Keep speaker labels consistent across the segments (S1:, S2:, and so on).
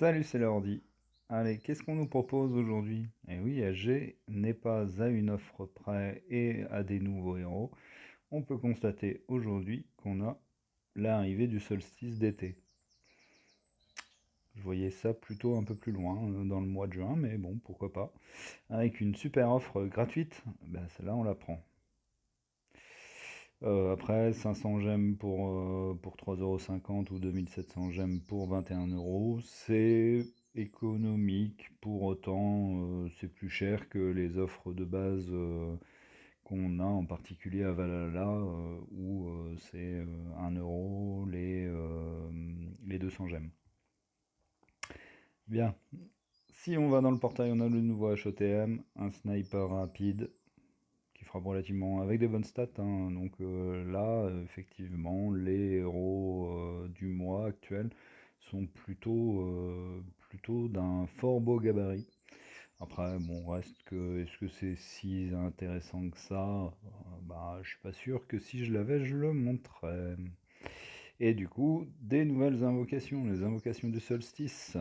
S1: Salut, c'est l'ordi. Allez, qu'est-ce qu'on nous propose aujourd'hui? Eh oui, AG n'est pas à une offre près et à des nouveaux héros. On peut constater aujourd'hui qu'on a l'arrivée du solstice d'été. Je voyais ça plutôt un peu plus loin, dans le mois de juin, mais bon, pourquoi pas. Avec une super offre gratuite, ben celle-là on la prend. Après, 500 gemmes pour 3,50 € ou 2700 gemmes pour 21 €, c'est économique. Pour autant, c'est plus cher que les offres de base qu'on a, en particulier à Valhalla, où c'est 1 € les 200 gemmes. Bien, si on va dans le portail, on a le nouveau HOTM, un sniper rapide, qui frappe relativement avec des bonnes stats, hein. Donc là, effectivement, les héros du mois actuel sont plutôt d'un fort beau gabarit. Après, bon, reste que, est-ce que c'est si intéressant que ça? Bah, je suis pas sûr que si je l'avais, je le montrerais. Et du coup, des nouvelles invocations, les invocations du solstice,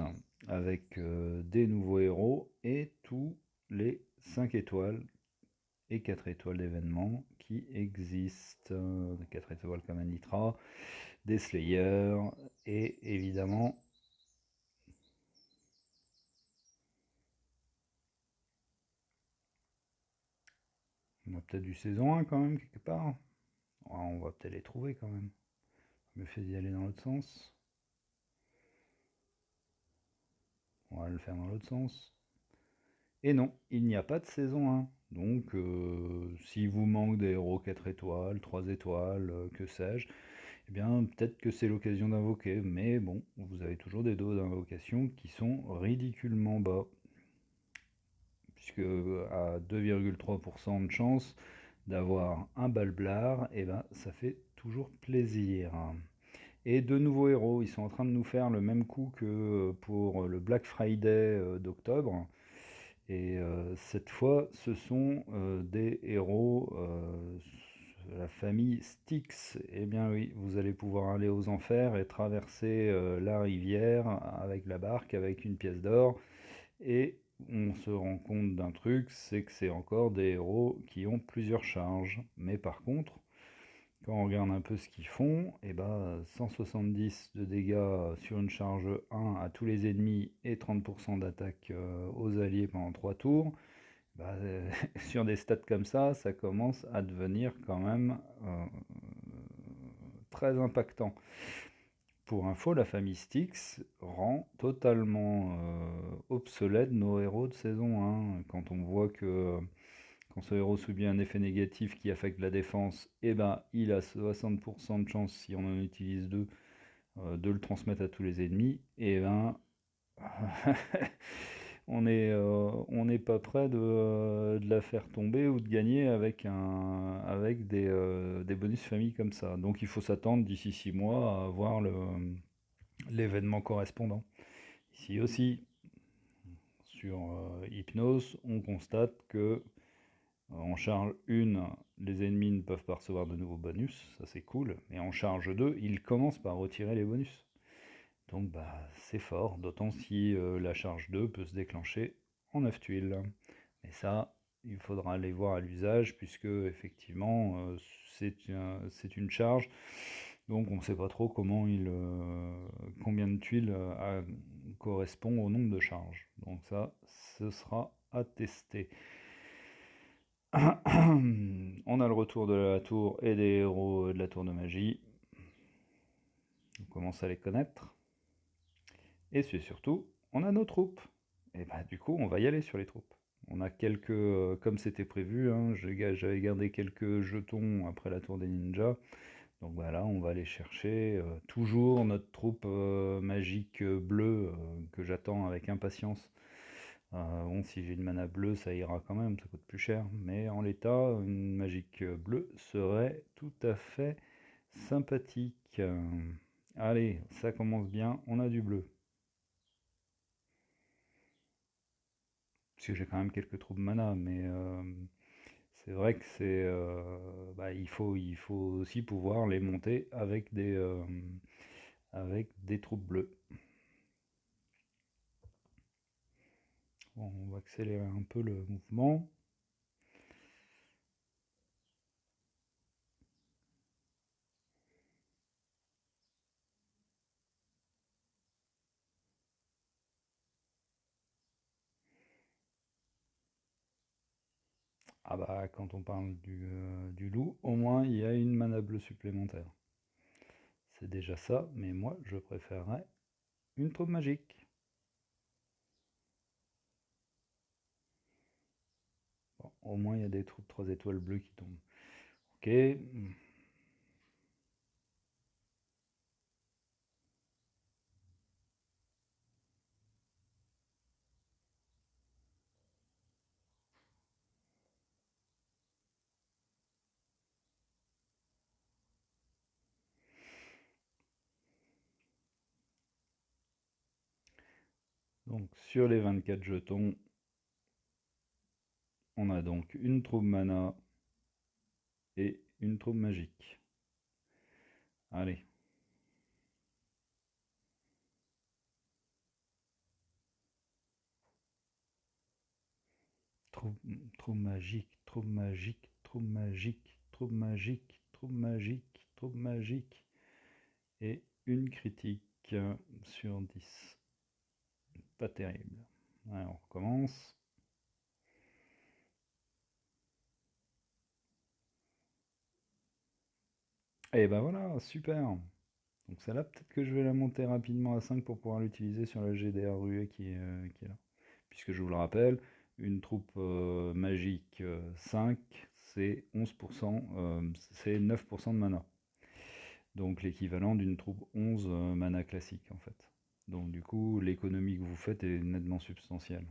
S1: avec des nouveaux héros et tous les 5 étoiles et 4 étoiles d'événements qui existent. 4 étoiles comme Anitra, des Slayers, et évidemment, on a peut-être du saison 1 quand même, quelque part. Ouais, on va peut-être les trouver quand même. Je me fais d'y aller dans l'autre sens. On va le faire dans l'autre sens. Et non, il n'y a pas de saison 1. Donc, s'il vous manque des héros 4 étoiles, 3 étoiles, que sais-je, eh bien, peut-être que c'est l'occasion d'invoquer. Mais bon, vous avez toujours des dos d'invocation qui sont ridiculement bas. Puisque à 2,3% de chance d'avoir un balblard, et ben, ça fait toujours plaisir. Et de nouveaux héros, ils sont en train de nous faire le même coup que pour le Black Friday d'octobre. Et cette fois, ce sont des héros de la famille Styx. Eh bien oui, vous allez pouvoir aller aux enfers et traverser la rivière avec la barque, avec une pièce d'or. Et on se rend compte d'un truc, c'est que c'est encore des héros qui ont plusieurs charges. Mais par contre, quand on regarde un peu ce qu'ils font, et ben 170 de dégâts sur une charge 1 à tous les ennemis et 30% d'attaque aux alliés pendant 3 tours, bah, sur des stats comme ça commence à devenir quand même très impactant. Pour info, la famille Styx rend totalement obsolète nos héros de saison 1. Quand on voit que quand ce héros subit un effet négatif qui affecte la défense, eh ben, il a 60% de chance, si on en utilise deux, de le transmettre à tous les ennemis. Et ben, on n'est pas prêt de la faire tomber ou de gagner avec des bonus famille comme ça. Donc il faut s'attendre d'ici 6 mois à avoir l'événement correspondant. Ici aussi, sur Hypnos, on constate que en charge 1, les ennemis ne peuvent pas recevoir de nouveaux bonus, ça c'est cool, mais en charge 2, ils commencent par retirer les bonus. Donc bah c'est fort, d'autant si la charge 2 peut se déclencher en 9 tuiles. Mais ça, il faudra aller voir à l'usage, puisque effectivement c'est une charge, donc on ne sait pas trop combien de tuiles correspond au nombre de charges. Donc ça, ce sera à tester. On a le retour de la tour et des héros de la tour de magie. On commence à les connaître. Et c'est surtout, on a nos troupes. Et bah du coup, on va y aller sur les troupes. On a quelques, comme c'était prévu, hein, j'avais gardé quelques jetons après la tour des ninjas. Donc voilà, on va aller chercher toujours notre troupe magique bleue que j'attends avec impatience. Bon, si j'ai une mana bleue, ça ira quand même, ça coûte plus cher. Mais en l'état, une magique bleue serait tout à fait sympathique. Allez, ça commence bien, on a du bleu. Parce que j'ai quand même quelques trous de mana, mais c'est vrai que bah, il faut aussi pouvoir les monter avec des troupes bleues. on va accélérer un peu le mouvement. Ah bah quand on parle du loup, au moins il y a une mana bleue supplémentaire. C'est déjà ça, mais moi je préférerais une troupe magique. Bon, au moins il y a des troupes 3 étoiles bleues qui tombent. Ok. Donc sur les 24 jetons, on a donc une troupe mana et une troupe magique. Allez. Troupe magique, troupe magique, troupe magique, troupe magique, troupe magique, troupe magique. Et une critique sur 10. Pas terrible. Ouais, on recommence. Et ben voilà, super. Donc celle-là, peut-être que je vais la monter rapidement à 5 pour pouvoir l'utiliser sur la GDR ruée qui est là. Puisque je vous le rappelle, une troupe magique 5, c'est 11%, c'est 9% de mana. Donc l'équivalent d'une troupe 11 mana classique en fait. Donc du coup, l'économie que vous faites est nettement substantielle.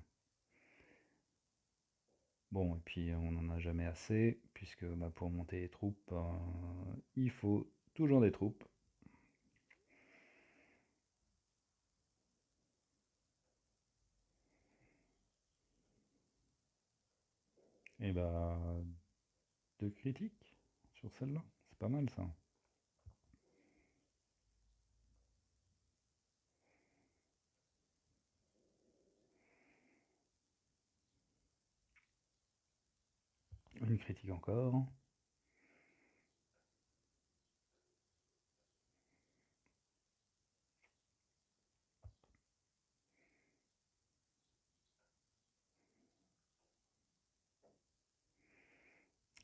S1: Bon, et puis on n'en a jamais assez, puisque bah, pour monter les troupes, il faut toujours des troupes. Et bah, deux critiques sur celle-là, c'est pas mal ça. Une critique encore.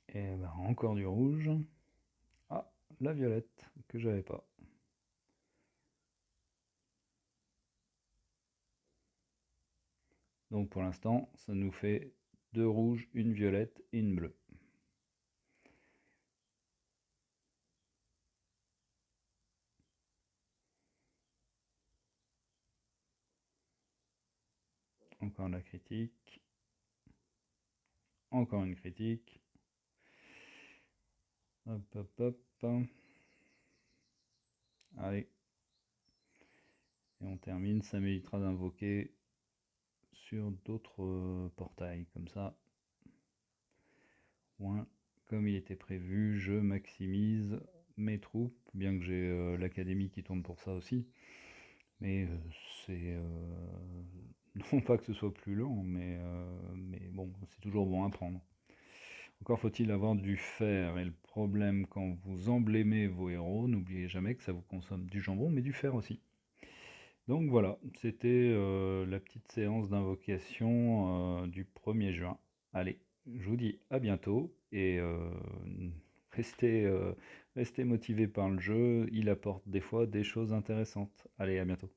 S1: Et bah, encore du rouge. Ah, la violette, que j'avais pas. Donc pour l'instant, ça nous fait deux rouges, une violette et une bleue. Encore la critique. Encore une critique. Hop, hop, hop. Allez. Et on termine, ça m'évitera d'invoquer sur d'autres portails, comme ça. Moins, comme il était prévu, je maximise mes troupes, bien que j'ai l'académie qui tourne pour ça aussi. Mais c'est... non pas que ce soit plus lent, mais bon, c'est toujours bon à prendre. Encore faut-il avoir du fer, et le problème quand vous emblémez vos héros, n'oubliez jamais que ça vous consomme du jambon, mais du fer aussi. Donc voilà, c'était la petite séance d'invocation du 1er juin. Allez, je vous dis à bientôt et restez, restez motivés par le jeu, il apporte des fois des choses intéressantes. Allez, à bientôt.